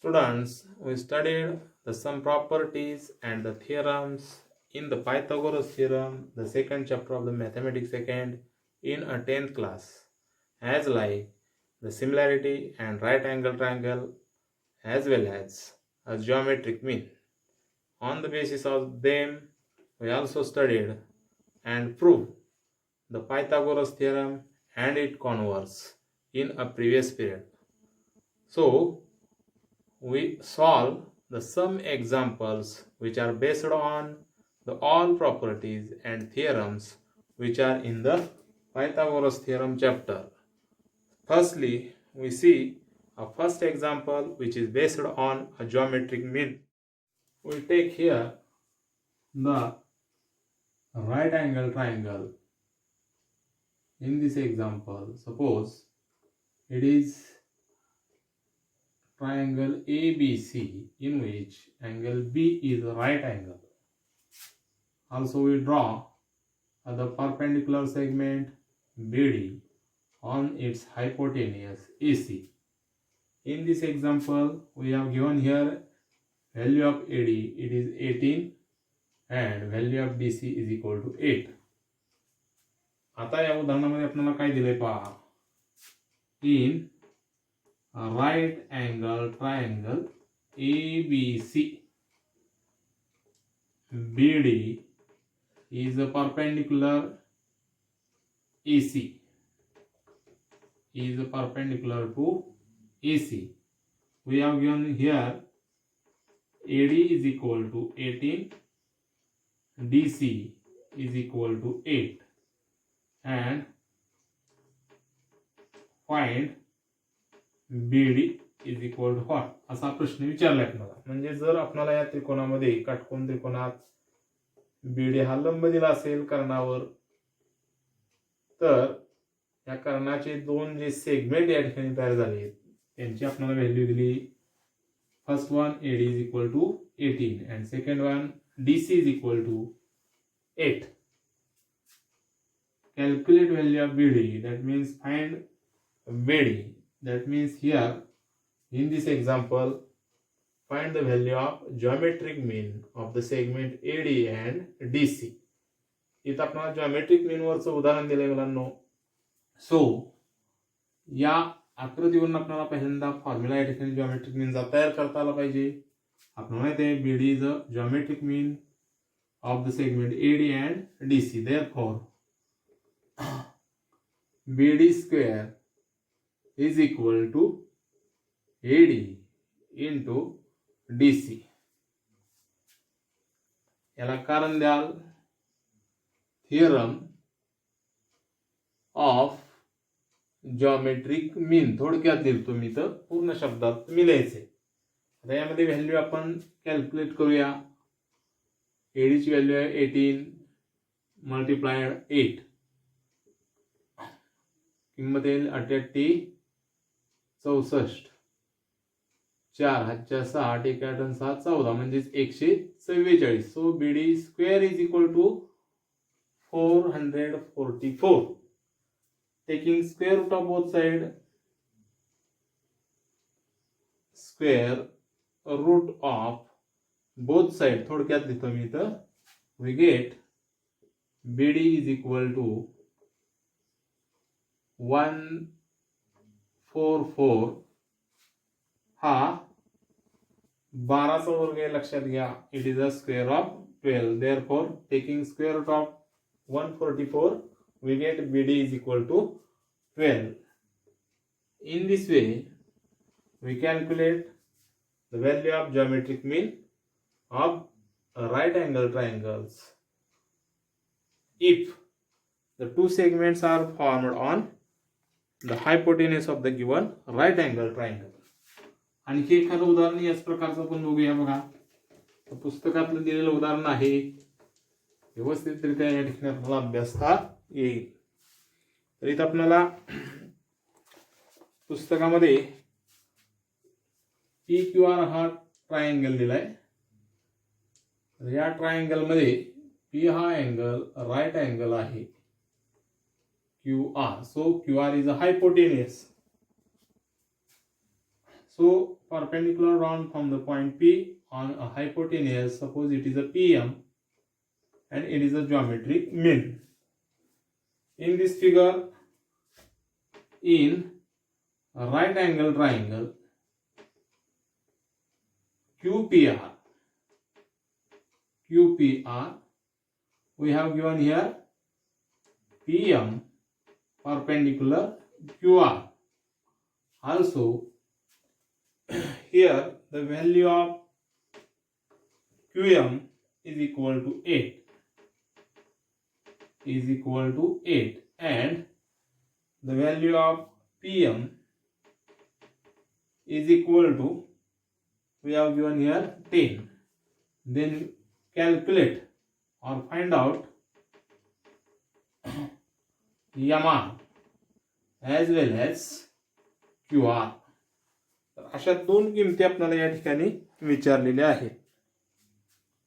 Students, we studied the some properties and the theorems in the Pythagoras theorem, the second chapter of the mathematics second in a 10th class, as like the similarity and right angle triangle as well as a geometric mean. On the basis of them, we also studied and proved the Pythagoras theorem and its converse in a previous period. So, we solve the some examples which are based on the all properties and theorems which are in the Pythagoras theorem chapter. Firstly, we see a first example which is based on a geometric mean. We take here the right angle triangle. In this example, suppose it is triangle ABC in which angle B is a right angle. Also we draw the perpendicular segment BD on its hypotenuse AC. In this example we have given here value of AD, it is 18 and value of DC is equal to 8. आता या उदाहरणामध्ये आपल्याला काय दिले पहा, in a right angle triangle ABC, BD is a perpendicular AC, is perpendicular to AC. We have given here AD is equal to 18, DC is equal to 8, and find BD is equal to what असा प्रश्न विचारला आपल्याला. म्हणजे जर आपल्याला या त्रिकोणामध्ये काटकोन त्रिकोणात BD हा लंब दिला असेल कर्णावर, तर या कर्णाचे दोन जे सेगमेंट या ठिकाणी तयार झाले त्यांची आपल्याला व्हॅल्यू दिली. First one AD is equal to 18 and second one DC is equal to 8. Calculate value of BD, that means find BD. That means here in this example find the value of geometric mean of the segment AD and DC. इथं आपल्याला geometric mean वरचं उदाहरण दिलंय मुलांनो. So या आकृतीवरून आपल्याला पहिल्यांदा फॉर्म्युला या ठिकाणी geometric mean चा तयार करता आला पाहिजे. आपल्याला माहिती आहे BD is a geometric mean of the segment AD and DC. Therefore BD square is equal to AD into DC. याला कारण द्याल थिअरम ऑफ जॉमेट्रिक मीन. थोडक्यात दिलतो मी, तर पूर्ण शब्दात तुम्ही लिहायचे. आता यामध्ये व्हॅल्यू आपण कॅल्क्युलेट करूया. AD ची व्हॅल्यू आहे 18 मल्टिप्लाइड 8, किंमत येईल 88 64, 4 हातच्या 6, 8 1 8 आणि 6 14, म्हणजेच 144. So BD square is equal to 444. Taking square root of both side, square root of both side थोडक्यात लिहितो मी इथं. We get BD is equal to 144. हा 12 चा वर्ग आहे लक्षात घ्या. It is a square of 12. Therefore taking square root of 144 we get BD is equal to 12. In this way we calculate the value of geometric mean of right angle triangles if the two segments are formed on the hypotenuse of the given right angle triangle. आणखी एखादं उदाहरण याच प्रकारचं आपण बघूया. बघा, पुस्तकातलं दिलेलं उदाहरण आहे, व्यवस्थितरित्या या ठिकाणी आपल्याला अभ्यासता येईल. तर इथं आपल्याला पुस्तकामध्ये PQR हा ट्रायंगल दिलाय. तर या ट्रायंगल मध्ये P हा अँगल राईट अँगल आहे QR. So QR is a hypotenuse. So perpendicular drawn from the point P on a hypotenuse, suppose it is a PM and it is a geometric mean. In this figure, in a right angle triangle QPR, we have given here PM perpendicular QR. Also, here the value of QM is equal to 8, and the value of PM is equal to, we have given here 10. Then calculate or find out MR as well as QR. तर अशा दोन किमती आपल्याला या ठिकाणी विचारलेल्या आहेत.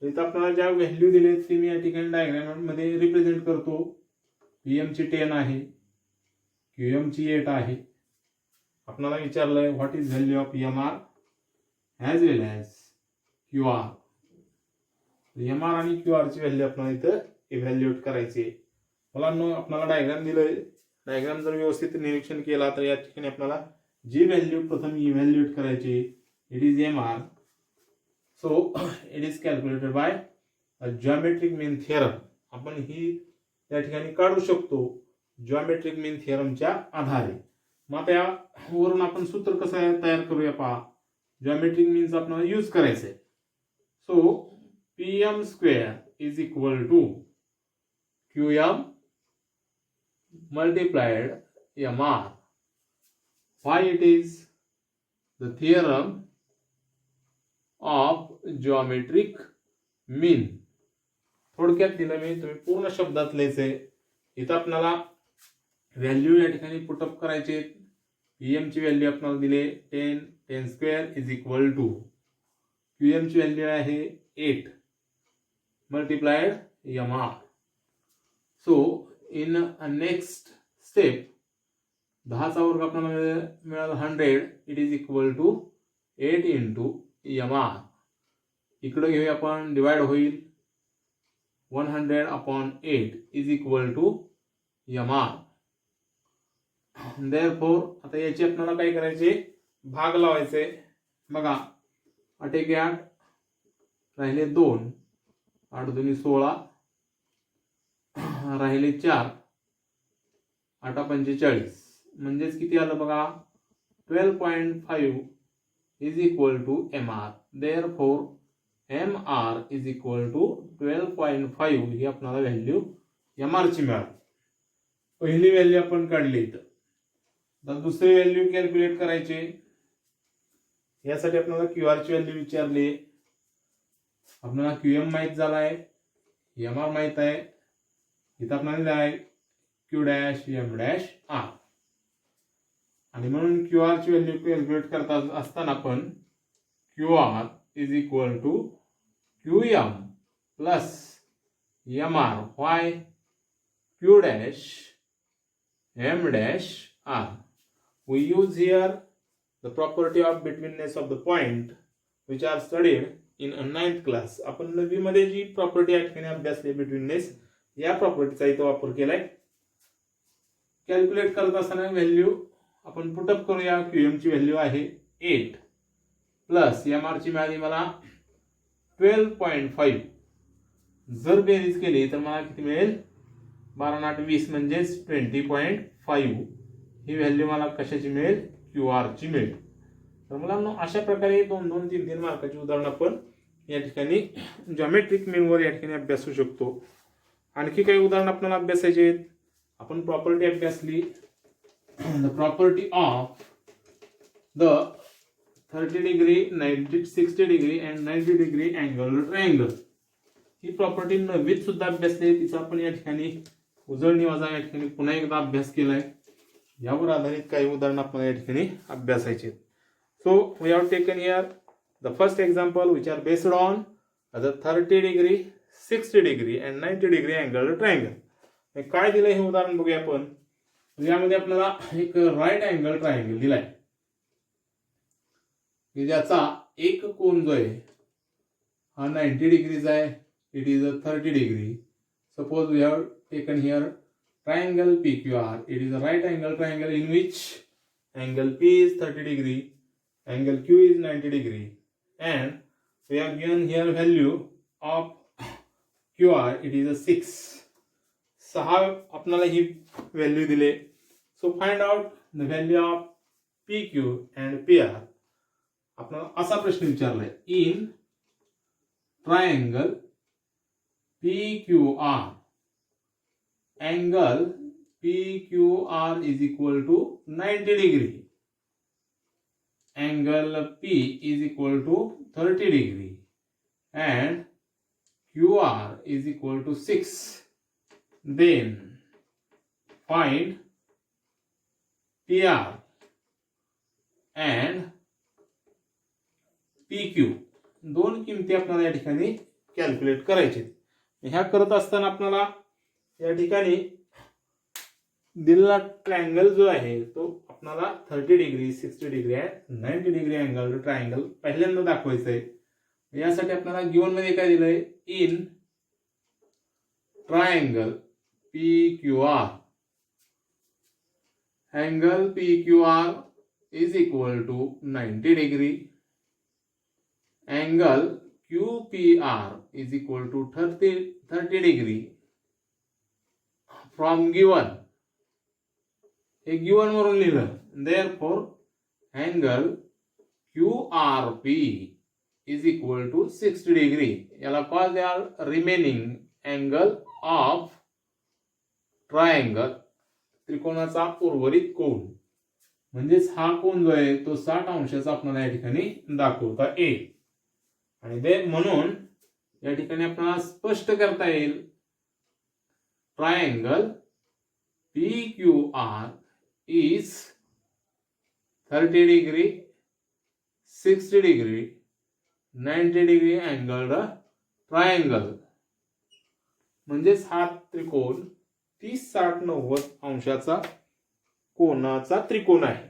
इथं आपल्याला ज्या व्हॅल्यू दिले ते मी या ठिकाणी डायग्राम मध्ये रिप्रेझेंट करतो. PM ची 10 आहे, QM ची 8 आहे. आपल्याला विचारलंय what is value of MR as well as QR. MR आणि QR ची व्हॅल्यू आपल्याला इथं इव्हॅल्युएट करायची. मुलांनो, आपल्याला डायग्राम दिलंय. डायग्राम जर व्यवस्थित निरीक्षण केला तर या ठिकाणी आपल्याला जी व्हॅल्यू प्रथम इव्हॅल्युएट करायची, it is MR. So it is calculated by a geometric mean theorem. आपण ही या ठिकाणी काढू शकतो जिओमेट्रिक मीन थिअरमच्या आधारे. मग आता यावरून आपण सूत्र कसं तयार करूया पहा. जिओमेट्रिक मीन्स आपल्याला यूज करायचंय. So PM square is equal to QM multiplied MR. Why it is the theorem of geometric mean. थोडक्यात दिलं मी, तुम्ही पूर्ण शब्दात लिहायचे. इथं आपल्याला व्हॅल्यू या ठिकाणी पुटअप करायचे. PM ची व्हॅल्यू आपल्याला दिले 10 square is equal to QM ची व्हॅल्यू आहे 8 multiplied MR. So in a next step 10 चा वर्ग आपल्याला मिळाला 100. It is equal to 8 into MR. इकडे घेऊया आपण, डिवाइड होईल 100/8 is equal to MR. Therefore आता याची आपल्याला काय करायचे, भाग लावायचे. बघा 8 × 8 राहिले 2, 8 × 2 = 16, राहिले 4, 8 × 5 = 40. म्हणजेच किती आलं बघा, 12.5 is equal to MR. Therefore MR is equal to 12.5 ही आपल्याला व्हॅल्यू MR ची मिळाली. पहिली व्हॅल्यू आपण काढली इथं. तर दुसरी व्हॅल्यू कॅल्क्युलेट करायची. यासाठी आपल्याला QR ची व्हॅल्यू विचारली. आपल्याला QM माहित झालाय, MR माहित आहे. इथं आपल्याला लिहाय Q', M', R. आणि म्हणून QR ची व्हॅल्यू कॅल्क्युलेट करता असताना आपण QR is equal to QM plus MR. Why? Q', M', R. We use here the property of betweenness of the point which are studied in a 9th class. आपण 9वी मध्ये जी property या ठिकाणी अभ्यासली betweenness, या प्रॉपर्टीचा इथं वापर केलाय. कॅल्क्युलेट करत असताना व्हॅल्यू आपण पुटअप करूया. QM ची व्हॅल्यू आहे 8 प्लस MR ची मिळाली मला 12.5. जर बेरीज केली तर मला किती मिळेल, 12 × 8 = 20 म्हणजेच 20.5 ही व्हॅल्यू मला कशाची मिळेल, QR ची मिळेल. तर मुलांनो, अशा प्रकारे 2-2, 3-3 मार्काची उदाहरण आपण या ठिकाणी जिओमेट्रिक मीन वर या ठिकाणी अभ्यासू शकतो. आणखी काही उदाहरण आपल्याला अभ्यासायचे आहेत. आपण प्रॉपर्टी अभ्यासली, the property of the 30 degree, 60 degree and 90 degree angle triangle. ही प्रॉपर्टी 9वीत सुद्धा अभ्यासली. तिचा आपण या ठिकाणी उजळणीवाजा या ठिकाणी पुन्हा एकदा अभ्यास केलाय. यावर आधारित काही उदाहरण आपल्याला या ठिकाणी अभ्यासायचे. So we have taken here the first example which are based on the 30 degree, 60 degree and 90 degree angle triangle. काय दिलंय हे उदाहरण बघूया आपण. यामध्ये आपल्याला एक राईट अँगल ट्रायंगल दिलाय. की ज्याचा एक कोन जो आहे हा 90 डिग्रीज आहे. It is a 30 degree. Suppose we have taken here triangle PQR. It is a right angle triangle in which angle P is 30 degree, angle Q is 90 degree, and we have given here value of QR. It is a 6. सहा आपल्याला ही value दिले. So find out the value of PQ and PR. आपल्याला असा प्रश्न विचारलाय. In triangle PQR, angle PQR is equal to 90 degree. Angle P is equal to 30 degree. And QR is equal to 6. Then find PR and PQ. दोन किमती आपल्याला या ठिकाणी calculate करायचे. ह्या करत असताना आपल्याला या ठिकाणी दिलेला ट्रायंगल जो आहे तो आपल्याला 30 डिग्री, 60 डिग्री आणि 90 डिग्री अँगल ट्रायंगल पहिल्यांदा दाखवायचं आहे. यासाठी आपल्याला गिवन मध्ये काय दिलंय. In triangle PQR, angle PQR is equal to 90 degree, angle QPR is equal to 30 degree. From given, हे गिवन वरून लिहिलं. Therefore angle QRP is equal to 60 degree. याला कॉज द्याल रिमेनिंग अँगल ऑफ ट्रायंगल, त्रिकोणाचा उर्वरित कोन. म्हणजेच हा कोन जो आहे तो 60 अंशाचा आपल्याला या ठिकाणी दाखवता येईल. आणि ते म्हणून या ठिकाणी आपल्याला स्पष्ट करता येईल triangle PQR is 30 degree, 60 degree, 90 degree angled triangle. म्हणजेच हा त्रिकोण 30-60-90 अंशाचा कोनाचा त्रिकोण आहे.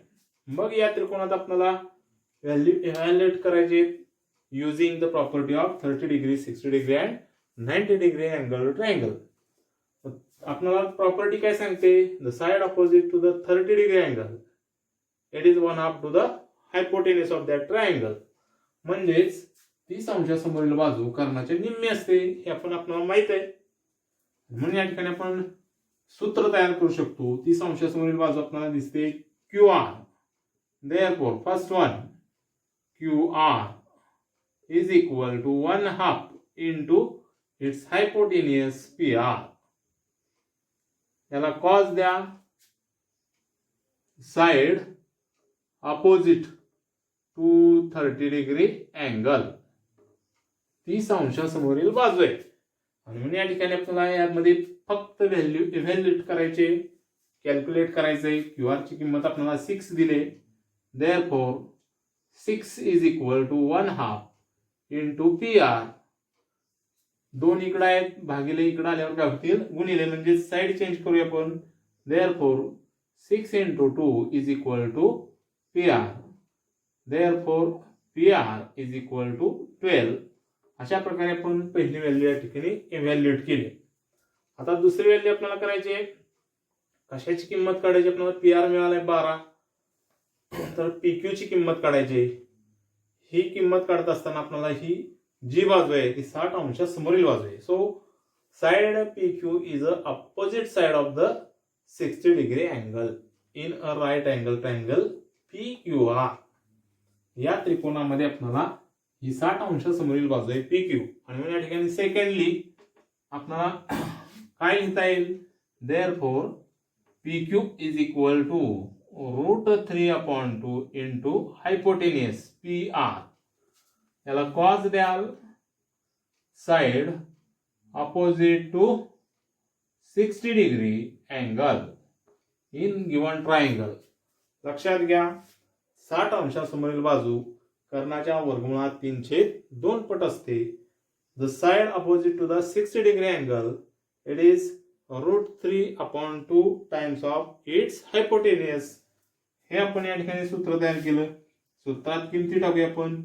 मग या त्रिकोणात आपल्याला व्हॅल्यू इव्हॅल्युएट करायचे using the property of 30 degree, 60 degree and 90 degree angled triangle. आपल्याला प्रॉपर्टी काय सांगते. The side opposite to the 30 degree angle it is 1/2 to the hypotenuse of that triangle. म्हणजेच 30 अंशासमोरील बाजू कर्णाच्या निम्मी असते. हे आपल्याला माहित आहे. म्हणून या ठिकाणी आपण सूत्र तयार करू शकतो. 30 अंशासमोरील बाजू आपल्याला दिसते QR. Therefore first one QR is equal to 1/2 into its hypotenuse PR. याला कॉज द्या. Side opposite to 30 degree angle 30 अंशासमोरील बाजू आहे. आणि म्हणून या ठिकाणी आपल्याला यामध्ये फक्त व्हॅल्यू इव्हॅल्युएट करायचे, कॅल्क्युलेट करायचे. QR ची किंमत आपल्याला 6 दिले. Therefore 6 is equal to 1/2 into PR. दोन इकडे आहेत, भागिले इकडे आल्यावर काय होतील गुणिले. म्हणजे साइड चेंज करूया आपण. Therefore 6 into 2 is equal to PR. Therefore PR is equal to 12. अशा प्रकारे आपण पहिली व्हॅल्यू या ठिकाणी इव्हॅल्युएट केली. आता दुसरी व्हॅल्यू आपल्याला करायची आहे. कशाची किंमत काढायची आपल्याला. PR मिळालाय 12. तर PQ ची किंमत काढायची. ही किंमत काढत असताना आपल्याला ही जी बाजू आहे ती 60 अंशासमोरील बाजू आहे. So side PQ is a opposite side of the 60 degree angle in a right angle triangle PQR. या त्रिकोणामध्ये आपल्याला ही 60 अंशासमोरील बाजू आहे PQ. आणि म्हणून या ठिकाणी सेकंडली आपल्याला काय लिहिता येईल. Therefore PQ is equal to √3/2 into hypotenuse PR. याला कॉज द्याल. Side opposite to 60 degree angle in given triangle. लक्षात घ्या 60 अंशासमोरील बाजू कर्णाच्या वर्गमुळात 3/2 पट असते. The side opposite to the 60 degree angle it is √3/2 times of its hypotenuse. हे आपण या ठिकाणी सूत्र तयार केलं. सूत्रात किमती टाकूया आपण.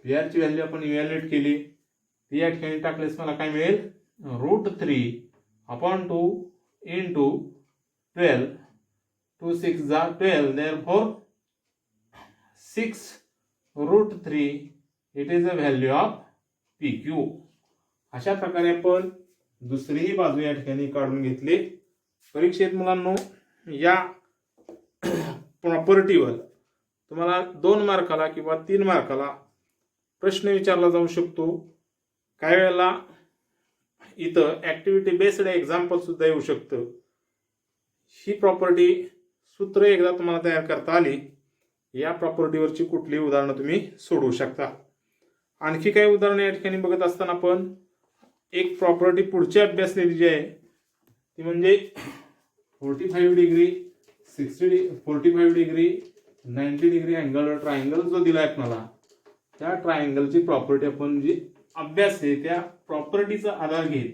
पी आर ची व्हॅल्यू आपण इव्हॅल्युएट केली, ती या ठिकाणी टाकल्यास मला काय मिळेल, √3/2 इंटू 12, 2 6 जा 12, therefore 6√3 it is a value of PQ. अशा प्रकारे आपण दुसरीही बाजू या ठिकाणी काढून घेतली. परीक्षेत मुलांनो या प्रॉपर्टीवर तुम्हाला 2 मार्काला किंवा 3 मार्काला प्रश्न विचारला जाऊ शकतो. काही वेळेला इथं ऍक्टिव्हिटी बेस्ड एक्झाम्पल सुद्धा येऊ शकतं. ही प्रॉपर्टी सूत्र एकदा तुम्हाला तयार करता आली, या प्रॉपर्टीवरची कुठली उदाहरणं तुम्ही सोडवू शकता. आणखी काही उदाहरणं या ठिकाणी बघत असताना आपण एक प्रॉपर्टी पुढची अभ्यासलेली जी आहे ती म्हणजे 45 degree 45 degree 90 degree angle triangle जो दिलाय आपल्याला, त्या ट्रायंगलची प्रॉपर्टी आपण जी अभ्यास आहे त्या प्रॉपर्टीचा आधार घेत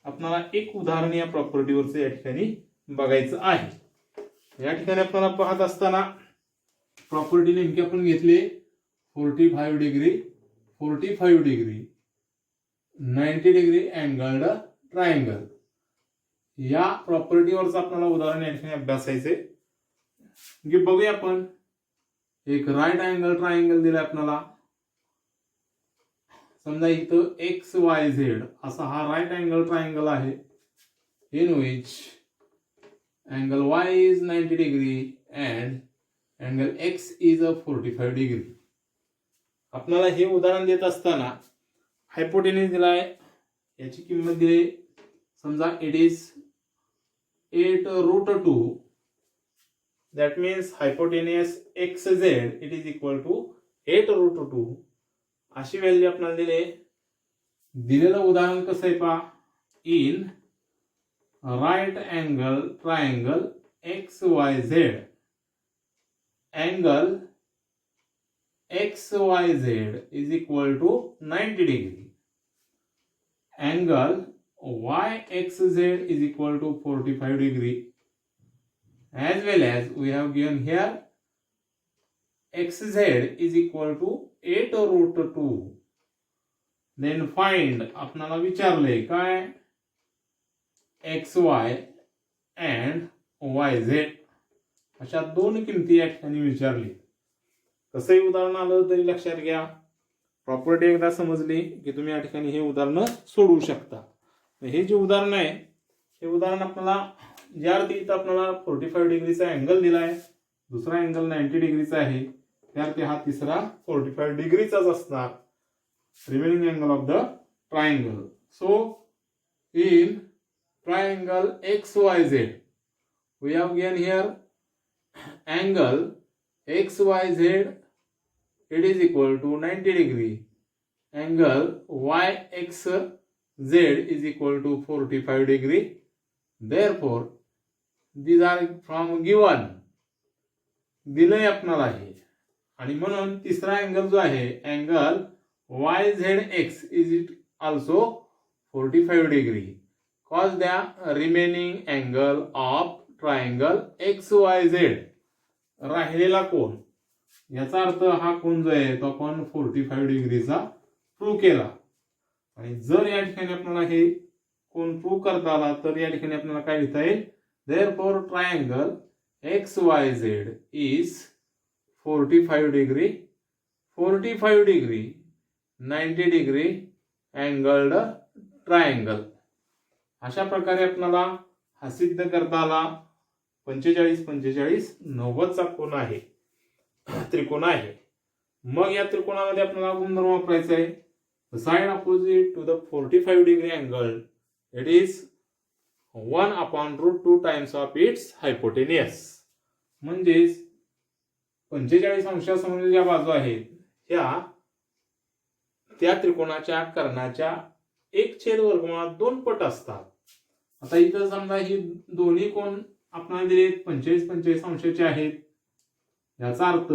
आपल्याला एक उदाहरण या प्रॉपर्टीवरचं या ठिकाणी बघायचं आहे. या ठिकाणी आपल्याला पाहत असताना प्रॉपर्टी नेमकी आपण घेतली 45 डिग्री 90 डिग्री अँगल्ड ट्रायंगल. या प्रॉपर्टीवरचं आपल्याला उदाहरण या ठिकाणी अभ्यासायचंय. बघूया आपण. एक राईट अँगल ट्रायंगल दिलाय आपल्याला. समजा इथं XYZ असा हा राईट अँगल ट्रायंगल आहे, in which angle Y is 90 degree and angle X is 45 degree. आपल्याला हे उदाहरण देत असताना हायपोटेन्यूज दिलाय, याची किंमत दिली. समजा it is 8√2. that means hypotenuse XZ it is equal to 8√2. अशी व्हॅल्यू आपल्याला दिले. दिलेलं उदाहरण कसं आहे पहा. In right angle triangle XYZ angle XYZ is equal to 90 degree. Angle YXZ is equal to 45 degree. As well as we have given here XZ is equal to 8√2. Then find आपल्याला विचारले काय XY and YZ अशा दोन किमती या ठिकाणी विचारली. कसंही उदाहरण आलं तरी लक्षात घ्या, प्रॉपर्टी एकदा समजली की तुम्ही या ठिकाणी हे उदाहरण सोडवू शकता. हे जे उदाहरण आहे हे उदाहरण आपल्याला ज्या अर्थी इथं आपल्याला 45 डिग्रीचा अँगल दिलाय, दुसरा अँगल 90 डिग्रीचा आहे, त्याअर्थी हा तिसरा 45 डिग्रीचाच असणार. Remaining angle of the triangle. So in triangle XYZ we have given here angle XYZ it is equal to 90 degree. Angle YXZ is equal to 45 degree. Therefore, these are from given. दिलंय आपल्याला हे. आणि म्हणून तिसरा angle जो आहे angle YZX is it also 45 degree. Cause the remaining angle of triangle XYZ. राहिलेला कोन, याचा अर्थ हा कोन जो आहे तो आपण 45 डिग्रीचा प्रूव्ह केला. आणि जर या ठिकाणी आपल्याला हे कोन प्रूव्ह करता आला तर या ठिकाणी आपल्याला काय लिहिता येईल, therefore triangle XYZ is 45 degree 90 degree angled triangle. अशा प्रकारे आपल्याला हा सिद्ध करता आला 45 45 90 चा कोन आहे, त्रिकोण आहे. मग या त्रिकोणामध्ये आपल्याला गुणधर्म वापरायचा आहे. The side opposite to the 45 degree angle it is 1/√2 times of its hypotenuse. म्हणजे 45 अंशासमोरील ज्या बाजू आहेत ह्या त्या त्रिकोणाच्या कर्णाच्या 1/√2 पट असतात. आता इथं समजा ही दोन्ही कोण आपल्याला दिलेत 45 अंशाचे आहेत, याचा अर्थ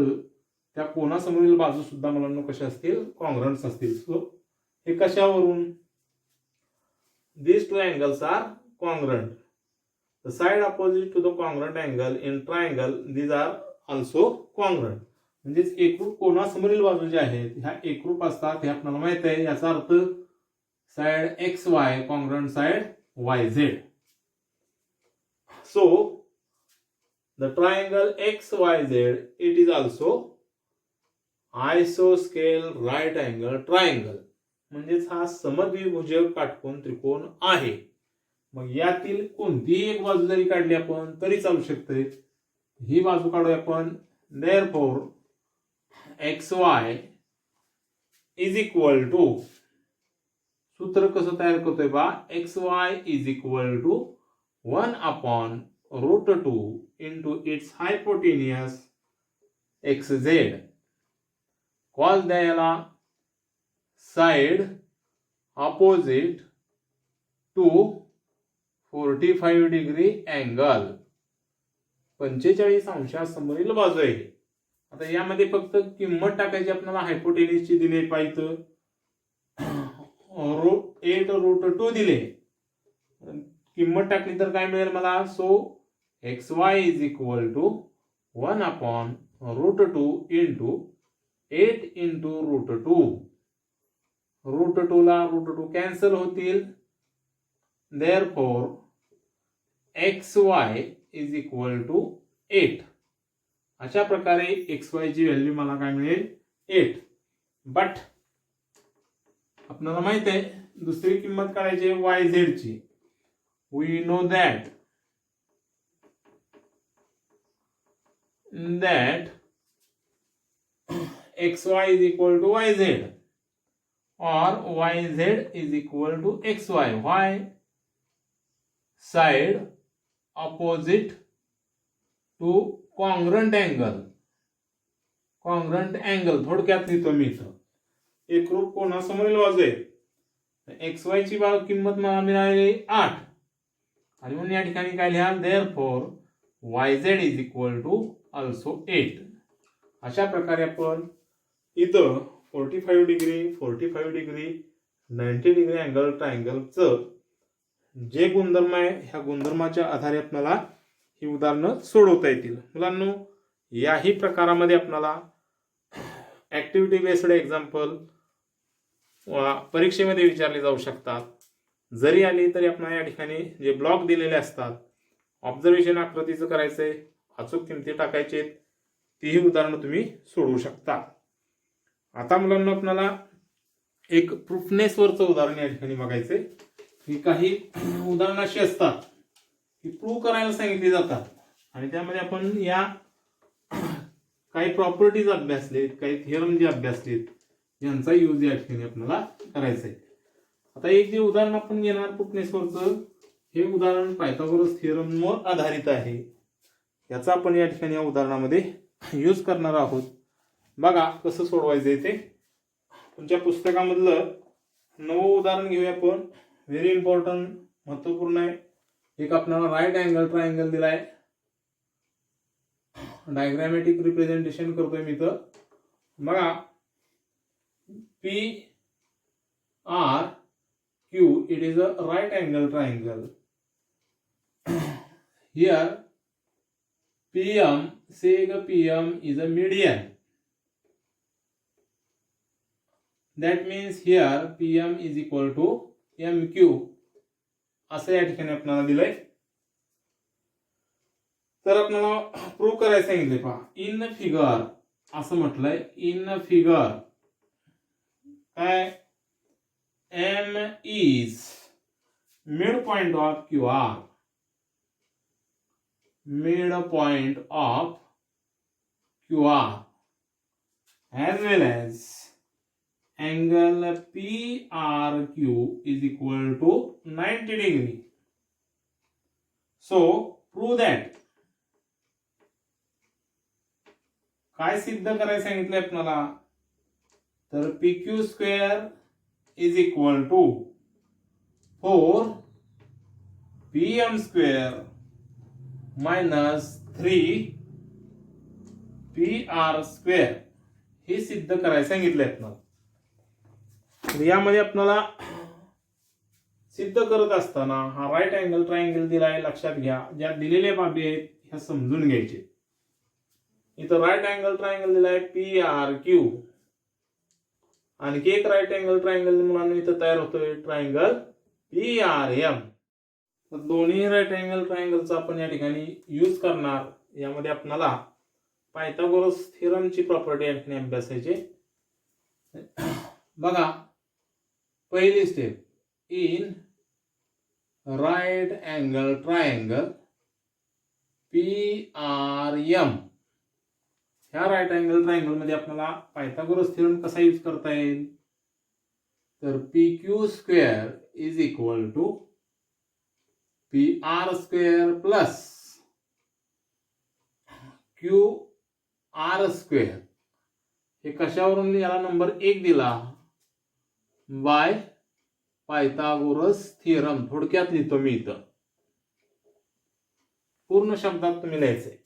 त्या कोणासमोरील बाजू सुद्धा मुलांना कशा असतील, कॉन्ग्रंट्स असतील. सो हे कशावरून, these two angles are congruent. The side opposite to the congruent angle in triangle these are also congruent. म्हणजेच एकरूप कोनासमोरील बाजू ज्या आहेत ह्या एकरूप असतात हे आपल्याला माहित आहे. याचा अर्थ side x Y congruent side Y Z. So the triangle XYZ it is also isoscale right angle triangle. म्हणजेच हा समद्विभुज काटकोन त्रिकोण आहे. मग यातील कोणतीही एक बाजू जरी काढली आपण तरी चालू शकते. ही बाजू काढूया आपण. therefore XY is equal to, सूत्र कसं तयार करतोय बा, XY is equal to 1 upon √2 into its hypotenuse XZ. Call द्यायला side opposite to 45 degree angle, 45 अंशासमोरील बाजू आहे. आता यामध्ये फक्त किंमत टाकायची आपल्याला हायपोटेन्यूसची दिली पाहिजे. 8√2 दिले, किंमत टाकली तर काय मिळेल मला. So XY is equal to 1 upon √2 into 8 into √2. √2 ला √2 कॅन्सल होतील. therefore XY is equal to 8. अशा प्रकारे XY ची व्हॅल्यू मला काय मिळेल 8. बट आपल्याला माहित आहे दुसरी किंमत काढायची YZ ची. We know that XY is equal to YZ or YZ is equal to XY. Why? Side opposite to congruent angle. congruent angle थोडक्यात लिहितो मी इथं. एकरूप कोनासमोरील बाजू आहे. XY ची किंमत मला मिळाली 8 आणि म्हणून या ठिकाणी काय लिहाल. therefore YZ is equal to also 8. अशा प्रकारे आपण इथं 45 डिग्री 45 डिग्री 90 डिग्री अँगल ट्रायंगलचं जे गुणधर्म आहे ह्या गुणधर्माच्या आधारे आपल्याला ही उदाहरणं सोडवता येतील. मुलांनो, याही प्रकारामध्ये आपल्याला ऍक्टिव्हिटी बेस्ड एक्झाम्पल परीक्षेमध्ये विचारले जाऊ शकतात. जरी आली तरी आपण या ठिकाणी जे ब्लॉक दिलेले असतात ऑब्झर्वेशन आकृतीचं करायचंय, अचूक किमती टाकायचे, तीही उदाहरणं तुम्ही सोडवू शकता. आता मुलांना आपल्याला एक प्रूफनेस वरचं उदाहरण या ठिकाणी बघायचंय. ही काही उदाहरणं अशी असतात की प्रूव्ह करायला सांगितली जातात आणि त्यामध्ये आपण या काही प्रॉपर्टीज अभ्यासलेत, काही थिअरम जे अभ्यासलेत यांचा यूज या ठिकाणी आपल्याला करायचा आहे. आता एक जे उदाहरण आपण घेणार प्रूफनेस वरचं, हे उदाहरण पायथागोरस थिअरमवर आधारित आहे. याचा आपण या ठिकाणी या उदाहरणामध्ये यूज करणार आहोत. बघा कसं सोडवायचंय ते. तुमच्या पुस्तकामधलं 9वं उदाहरण घेऊया आपण. व्हेरी इम्पॉर्टंट, महत्वपूर्ण आहे. एक आपल्याला राईट अँगल ट्रायंगल दिलाय. डायग्रामॅटिक रिप्रेझेंटेशन करतोय मी इथं. बघा PRQ it is a right angle triangle. Here PM, say PM is a median. That means here PM is equal to MQ असं या ठिकाणी आपल्याला दिलंय. तर आपल्याला प्रूव्ह करायचं सांगितलंय. पहा, इन फिगर असं म्हटलंय. इन फिगर काय, M is midpoint of QR. midpoint of QR as well as angle PRQ is equal to 90 degree. So prove that. काय सिद्ध करायला सांगितलंय आपल्याला, तर PQ square is equal to 4 PM square minus 3 PR square हे सिद्ध करायला सांगितलंय आपल्याला. यामध्ये आपल्याला सिद्ध करत असताना हा राईट अँगल ट्रायंगल दिलाय, लक्षात घ्या. ज्या दिलेल्या बाबी आहेत ह्या समजून घ्यायचे. इथं राईट अँगल ट्रायंगल दिलाय PRQ, आणखी एक राईट अँगल ट्रायंगल मुलांना इथं तयार होतोय ट्रायंगल PRM. दोन्ही राईट अँगल ट्रायंगलचा आपण या ठिकाणी यूज करणार. यामध्ये आपल्याला पायथागोरस थिअरमची प्रॉपर्टी या ठिकाणी अभ्यासायची. बघा, पहिली step, in right angle triangle PRM, ह्या राईट अँगल ट्रायंगल मध्ये आपल्याला पायथागोरस थिअरम कसा यूज करता येईल, तर PQ square is equal to PR square plus QR square. हे कशावरून याला नंबर 1 दिला, बाय पायथागोरस थिअरम. थोडक्यात लिहितो मी इथं, पूर्ण शब्दात तुम्ही लिहायचंय.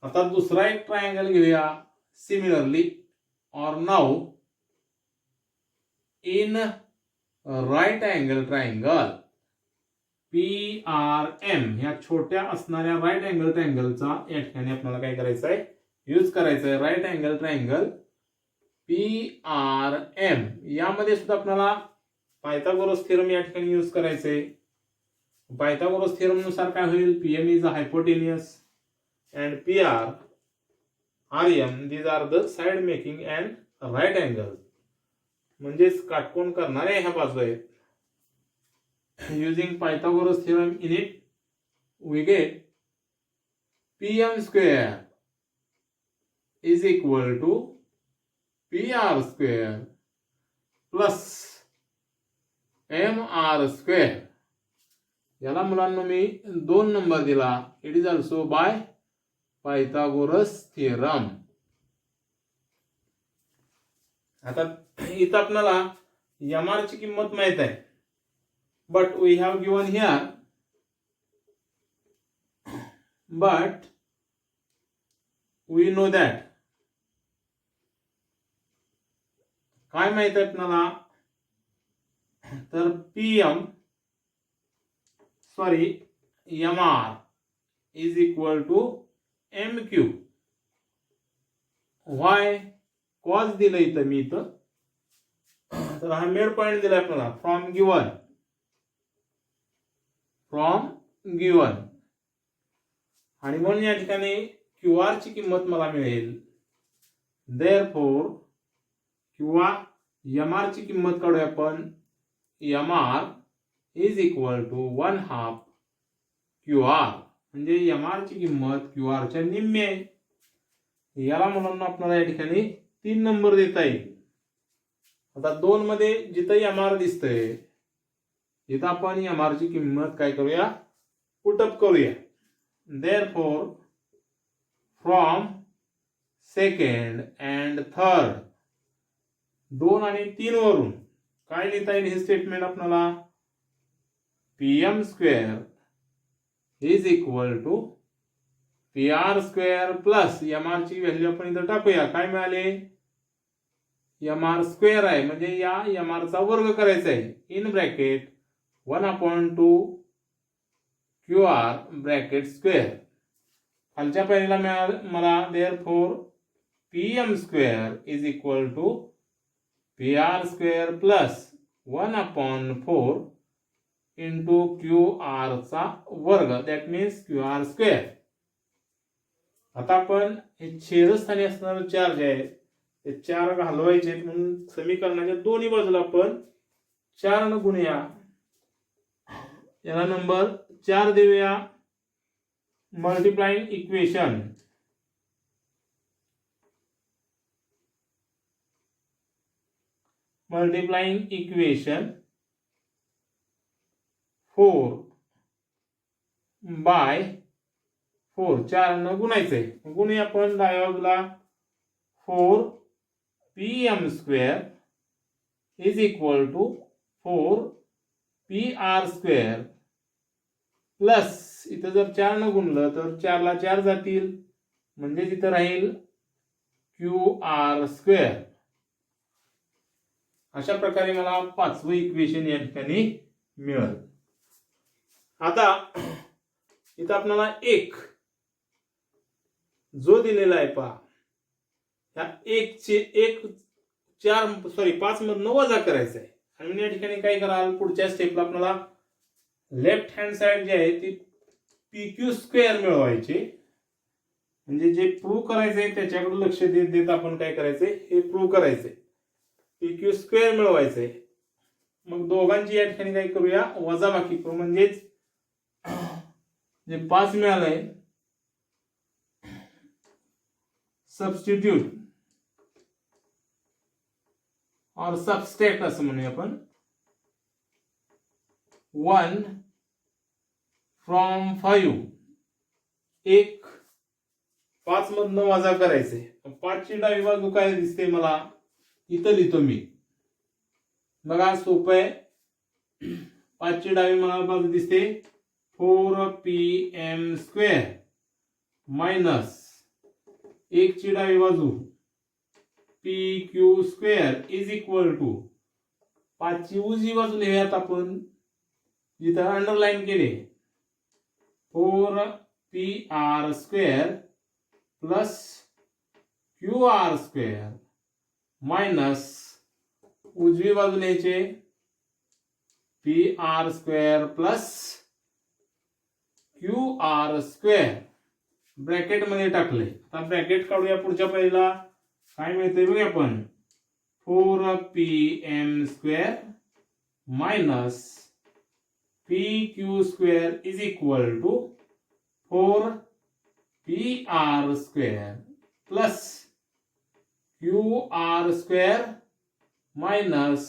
आता दुसरा एक ट्रायंगल घेऊया. सिमिलरली और now in right angle triangle PRM, ह्या छोट्या असणाऱ्या राईट अँगल ट्रायंगलचा या ठिकाणी आपल्याला काय करायचं आहे, यूज करायचं आहे. राईट अँगल ट्रायंगल PRM, यामध्ये सुद्धा आपल्याला पायथागोरस थिअरम या ठिकाणी यूज करायचंय. पायथागोरस थिअरम नुसार काय होईल, PM is a hypotenuse and PRM, these are the side making and right angle, म्हणजेच काटकोन करणाऱ्या ह्या बाजू आहेत. using Pythagoras theorem in it we get PM square is equal to PR square plus MR square. याला मुलांना मी 2 number दिला. It is also by Pythagoras theorem. आता इथं आपल्याला MR ची किंमत माहित आहे, but we have given here, but we know that. काय माहित आहे आपल्याला, तर MR is equal to MQ. Y cause दिलं इथं मी इथं, तर हा मिड पॉइंट दिला आपल्याला फ्रॉम गिवन, आणि म्हणून या ठिकाणी QR ची किंमत मला मिळेल. देअरफॉर किंवा MR ची किंमत काढूया आपण. MR is equal to 1/2 QR, म्हणजे MR ची किंमत QR च्या निम्मी आहे. याला म्हणून आपल्याला या ठिकाणी 3 नंबर देता येईल. आता 2 मध्ये जिथं MR दिसतंय तिथं आपण MR ची किंमत काय करूया, पुटअप करूया. Therefore from second and third, 2 आणि 3 वरून काय लिहिता येईल हे स्टेटमेंट आपल्याला, PM square is equal to PR square plus MR ची व्हॅल्यू आपण इथं टाकूया. काय मिळाले, MR स्क्वेअर आहे, म्हणजे या MR चा वर्ग करायचा आहे. In bracket 1/2 QR bracket square. खालच्या पहिल्याला मला therefore PM square is equal to PR square plus 1/4 into QR चा वर्ग, दॅट मीन्स QR स्क्वेअर. आता आपण हे छेदस्थानी असणारे चार्ज आहे ते 4 घालवायचे, म्हणून समीकरणाच्या दोन्ही बाजूला आपण 4 न गुणूया. याला नंबर 4 देऊया. Multiplying equation, multiplying equation 4 by 4, 4 न गुणायचंय. गुणूया आपण डाव्या बाजूला. 4 PM square is equal to 4 PR square plus, इथं जर 4 न गुणलं तर 4 ला 4 जातील, म्हणजे तिथं राहील QR स्क्वेअर. अशा प्रकारे मला 5वं इक्वेशन या ठिकाणी मिळेल. आता इथं आपल्याला एक जो दिलेला आहे पहा, ह्या 5 मधनं वजा करायचा आहे. आणि या ठिकाणी काय कराल, पुढच्या स्टेपला आपल्याला लेफ्ट हँड साइड जी आहे ती PQ स्क्वेअर मिळवायची. म्हणजे जे प्रूव्ह करायचंय त्याच्याकडे लक्ष देत देत आपण काय करायचंय, हे प्रूव्ह करायचंय. PQ स्क्वेअर मिळवायचंय. मग दोघांची या ठिकाणी काय करूया, वजाबाकी करू. म्हणजेच जे 5 मिळालंय, सबस्टिट्यूट और सबस्ट्रॅक्ट असं म्हणूया आपण. 1 फ्रॉम 5, 5 मधनं वजा करायचे. 5 ची डावी बाजू काय दिसते मला, इथं लिहितो मी. बघा सोपं आहे. 5 ची डावी बाजू दिसते 4PM स्क्वेअर मायनस 1 ची डावी बाजू PQ square is equal to 5 ची उजवी बाजू लिहूयात आपण, जिथं अंडरलाईन केले 4PR square plus QR square minus उजवी बाजू लिहायचे PR square plus QR square. Bracket मध्ये टाकले. आता ब्रॅकेट काढूया. पुढच्या पहिला काय मिळते बघूया आपण, 4PM square minus PQ square is equal to 4PR square plus QR square minus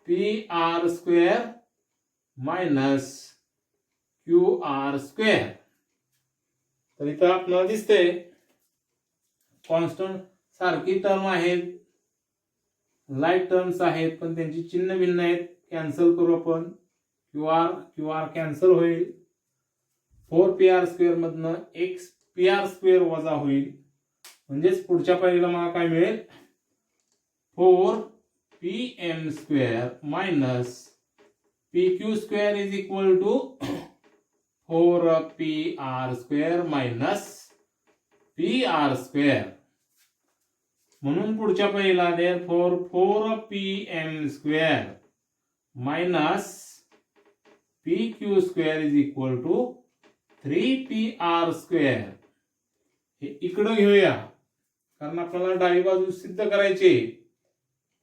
PR square minus QR square. तर इथं आपल्याला दिसतंय कॉन्स्टंट सारखी टर्म आहेत, लाईक टर्म्स आहेत, पण त्यांची चिन्ह भिन्न आहेत. कॅन्सल करू आपण. QR कॅन्सल होईल. 4PR स्क्वेअर मधनं PR स्क्वेअर वजा होईल. म्हणजेच पुढच्या पायरीला मला काय मिळेल, 4PM square minus PQ square is equal to 4PR square minus PR square. म्हणून पुढच्या पहिला therefore 4PM square minus PQ square is equal to 3PR square. हे इकडं घेऊया कारण आपल्याला डावी बाजू सिद्ध करायची.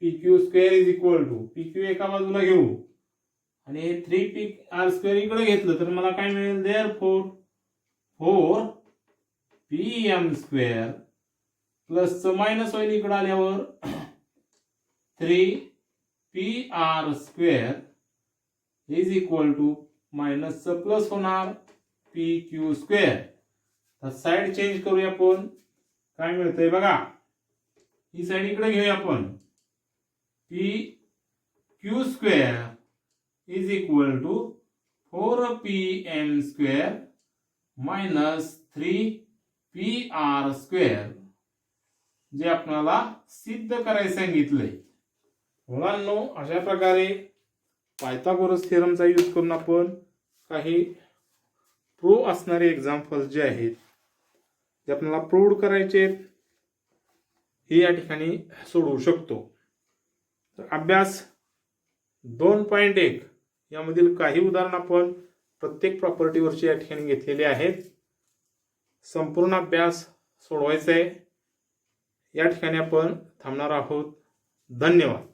PQ square is equal to PQ एका बाजूला घेऊ आणि हे 3PR स्क्वेअर इकडे घेतलं तर मला काय मिळेल, therefore 4PM square plus minus होईल इकडे आल्यावर 3PR square is equal to minus plus होणार PQ स्क्वेअर. तर साइड चेंज करूया आपण. काय मिळतंय बघा, ही साइड इकडे घेऊया आपण. PQ square is equal to 4PM square minus 3PR square, जे आपल्याला सिद्ध करायला सांगितलंय. मुलांनो, अशा प्रकारे पायथागोरस थिअरमचा यूज करून आपण काही प्रूव्ह असणारे एक्झाम्पल्स जे आहेत ते आपल्याला प्रूव्ह करायचे हे या ठिकाणी सोडवू शकतो. तर अभ्यास 2.1 यामधील काही उदाहरण आपण प्रत्येक प्रॉपर्टीवरची या ठिकाणी घेतलेली आहेत. संपूर्ण अभ्यास सोडवायचा आहे. या ठिकाणी आपण थांबणार आहोत. धन्यवाद.